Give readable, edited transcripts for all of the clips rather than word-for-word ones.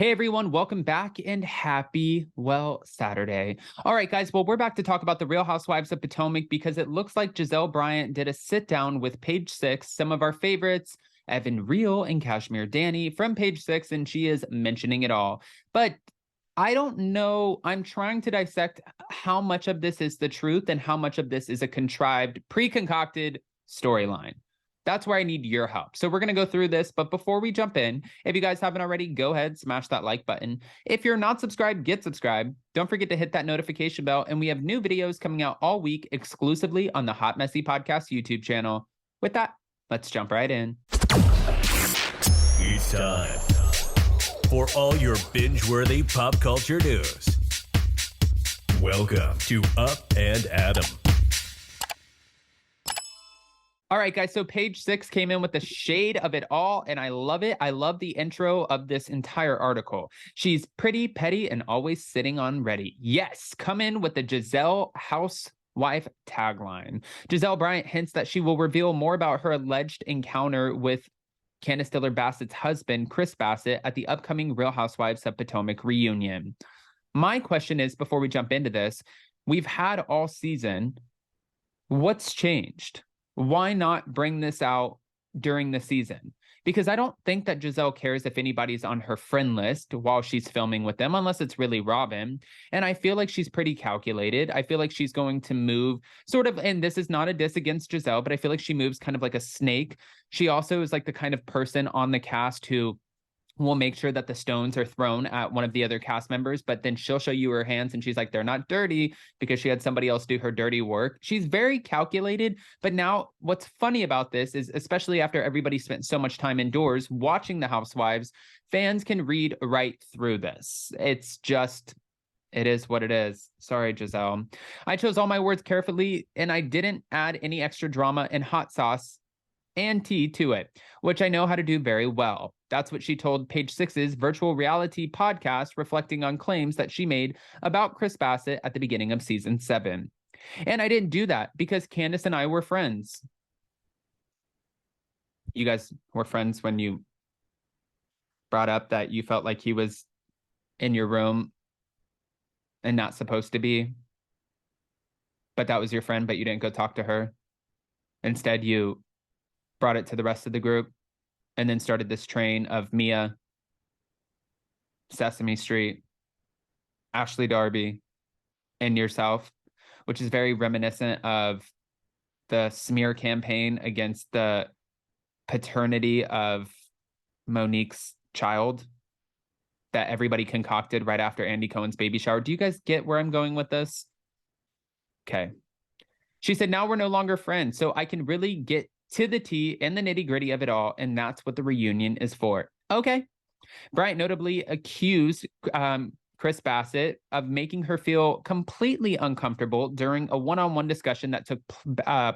Hey everyone, welcome back and happy, Saturday. All right, guys, well, we're back to talk about the Real Housewives of Potomac because it looks like Gizelle Bryant did a sit down with Page Six, some of our favorites, Evan Real and Kashmir Danny from Page Six, and she is mentioning it all. But I don't know, I'm trying to dissect how much of this is the truth and how much of this is a contrived, pre-concocted storyline. That's where I need your help. So we're going to go through this. But before we jump in, if you guys haven't already, go ahead, smash that like button. If you're not subscribed, get subscribed. Don't forget to hit that notification bell. And we have new videos coming out all week exclusively on the Hot Messy Podcast YouTube channel. With that, let's jump right in. It's time for all your binge-worthy pop culture news. Welcome to Up and Adam. All right, guys, so Page Six came in with the shade of it all, and I love it. I love the intro of this entire article. She's pretty, petty, and always sitting on ready. Yes, come in with the Gizelle housewife tagline. Gizelle Bryant hints that she will reveal more about her alleged encounter with Candiace Bassett's husband, Chris Bassett, at the upcoming Real Housewives of Potomac reunion. My question is, before we jump into this, we've had all season. What's changed? Why not bring this out during the season? Because I don't think that Gizelle cares if anybody's on her friend list while she's filming with them, unless it's really Robin. And I feel like she's pretty calculated. I feel like she's going to move sort of, and this is not a diss against Gizelle, but I feel like she moves kind of like a snake. She also is like the kind of person on the cast who will make sure that the stones are thrown at one of the other cast members, but then she'll show you her hands and she's like, they're not dirty, because she had somebody else do her dirty work. She's very calculated. But now what's funny about this is, especially after everybody spent so much time indoors watching the Housewives, fans can read right through this. It's just, it is what it is. Sorry, Gizelle. I chose all my words carefully and I didn't add any extra drama and hot sauce and tea to it, which I know how to do very well. That's what she told Page Six's virtual reality podcast, reflecting on claims that she made about Chris Bassett at the beginning of season 7. And I didn't do that because Candiace and I were friends. You guys were friends when you brought up that you felt like he was in your room and not supposed to be, but that was your friend, but you didn't go talk to her. Instead, you brought it to the rest of the group and then started this train of Mia, Sesame Street, Ashley Darby, and yourself, which is very reminiscent of the smear campaign against the paternity of Monique's child that everybody concocted right after Andy Cohen's baby shower. Do you guys get where I'm going with this? Okay. She said, now we're no longer friends, so I can really get to the tea and the nitty gritty of it all, and that's what the reunion is for. Okay. Bryant notably accused Chris Bassett of making her feel completely uncomfortable during a one-on-one discussion that took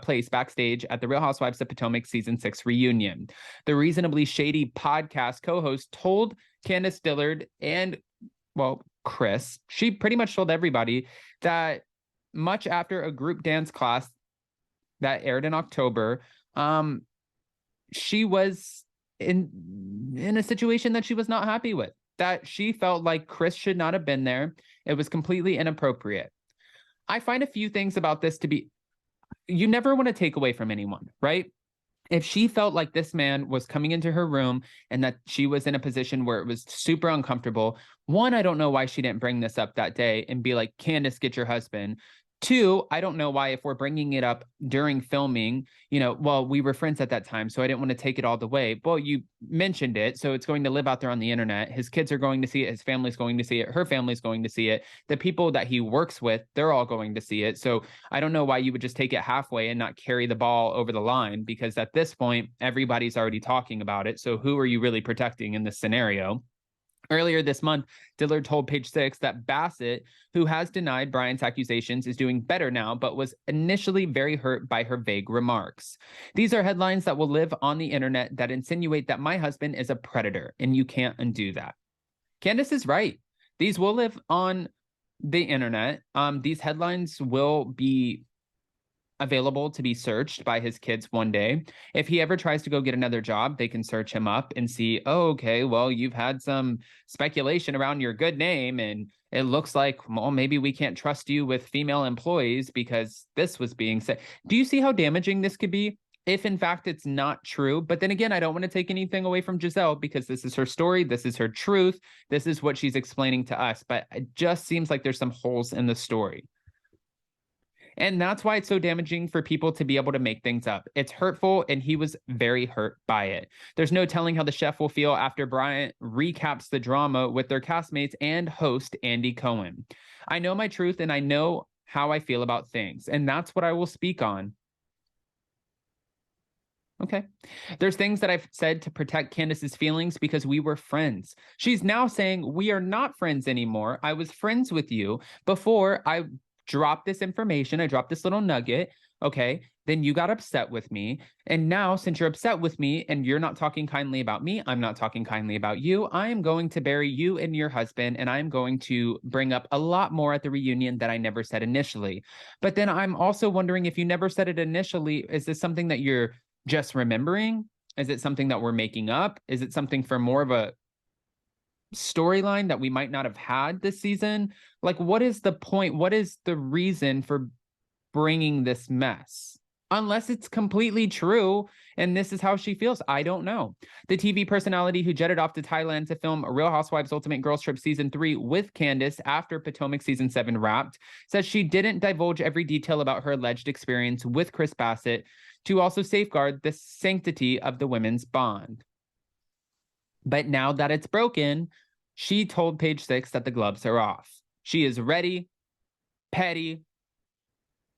place backstage at the Real Housewives of Potomac season 6 reunion. The Reasonably Shady podcast co-host told Candiace Dillard and, well, Chris, she pretty much told everybody that much after a group dance class that aired in October, she was in a situation that she was not happy with, that she felt like Chris should not have been there. It was completely inappropriate. I find a few things about this to be, you never want to take away from anyone, right? If she felt like this man was coming into her room and that she was in a position where it was super uncomfortable, one, I don't know why she didn't bring this up that day and be like, Candiace, get your husband. Two, I don't know why, if we're bringing it up during filming, well, we were friends at that time, so I didn't want to take it all the way. Well, you mentioned it, so it's going to live out there on the internet. His kids are going to see it. His family's going to see it. Her family's going to see it. The people that he works with, they're all going to see it. So I don't know why you would just take it halfway and not carry the ball over the line, because at this point, everybody's already talking about it. So who are you really protecting in this scenario? Earlier this month, Dillard told Page Six that Bassett, who has denied Bryant's accusations, is doing better now, but was initially very hurt by her vague remarks. These are headlines that will live on the internet that insinuate that my husband is a predator, and you can't undo that. Candiace is right. These will live on the internet. These headlines will be available to be searched by his kids one day. If he ever tries to go get another job, they can search him up and see, oh, okay, well, you've had some speculation around your good name, and it looks like, well, maybe we can't trust you with female employees because this was being said. Do you see how damaging this could be if in fact it's not true? But then again, I don't want to take anything away from Gizelle because this is her story. This is her truth. This is what she's explaining to us. But it just seems like there's some holes in the story. And that's why it's so damaging for people to be able to make things up. It's hurtful, and he was very hurt by it. There's no telling how the chef will feel after Bryant recaps the drama with their castmates and host Andy Cohen. I know my truth, and I know how I feel about things, and that's what I will speak on. Okay. There's things that I've said to protect Candiace's feelings because we were friends. She's now saying we are not friends anymore. I was friends with you before I dropped this information. I dropped this little nugget. Okay. Then you got upset with me. And now, since you're upset with me and you're not talking kindly about me, I'm not talking kindly about you. I am going to bury you and your husband, and I'm going to bring up a lot more at the reunion that I never said initially. But then I'm also wondering, if you never said it initially, is this something that you're just remembering? Is it something that we're making up? Is it something for more of a storyline that we might not have had this season? Like, what is the point? What is the reason for bringing this mess? Unless it's completely true and this is how she feels. I don't know. The TV personality who jetted off to Thailand to film Real Housewives Ultimate Girls Trip Season 3 with Candiace after Potomac Season 7 wrapped says she didn't divulge every detail about her alleged experience with Chris Bassett to also safeguard the sanctity of the women's bond. But now that it's broken, she told Page Six that the gloves are off. She is ready, petty,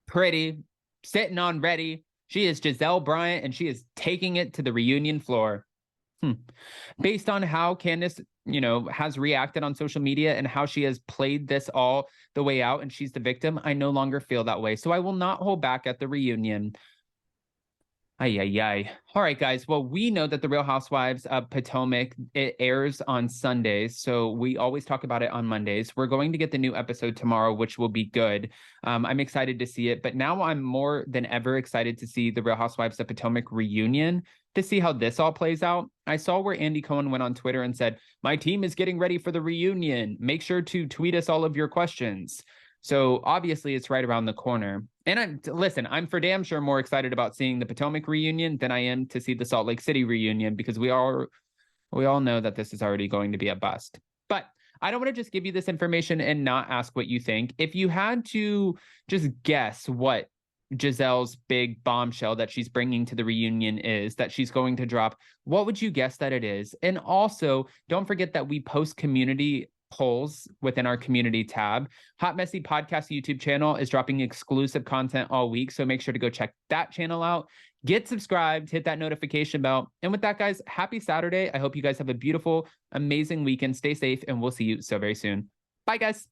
pretty, sitting on ready. She is Gizelle Bryant, and she is taking it to the reunion floor. Based on how Candiace, has reacted on social media and how she has played this all the way out and she's the victim, I no longer feel that way. So I will not hold back at the reunion. Ay. All right, guys. Well, we know that the Real Housewives of Potomac, it airs on Sundays, so we always talk about it on Mondays. We're going to get the new episode tomorrow, which will be good. I'm excited to see it, but now I'm more than ever excited to see the Real Housewives of Potomac reunion to see how this all plays out. I saw where Andy Cohen went on Twitter and said, "My team is getting ready for the reunion. Make sure to tweet us all of your questions." So obviously it's right around the corner. And I'm for damn sure more excited about seeing the Potomac reunion than I am to see the Salt Lake City reunion, because we all know that this is already going to be a bust. But I don't want to just give you this information and not ask what you think. If you had to just guess what Gizelle's big bombshell that she's bringing to the reunion is, that she's going to drop, what would you guess that it is? And also, don't forget that we post community polls within our community tab. Hot Messy Podcast YouTube channel is dropping exclusive content all week, so make sure to go check that channel out. Get subscribed, hit that notification bell. And with that, guys, happy Saturday. I hope you guys have a beautiful, amazing weekend. Stay safe, and we'll see you so very soon. Bye, guys.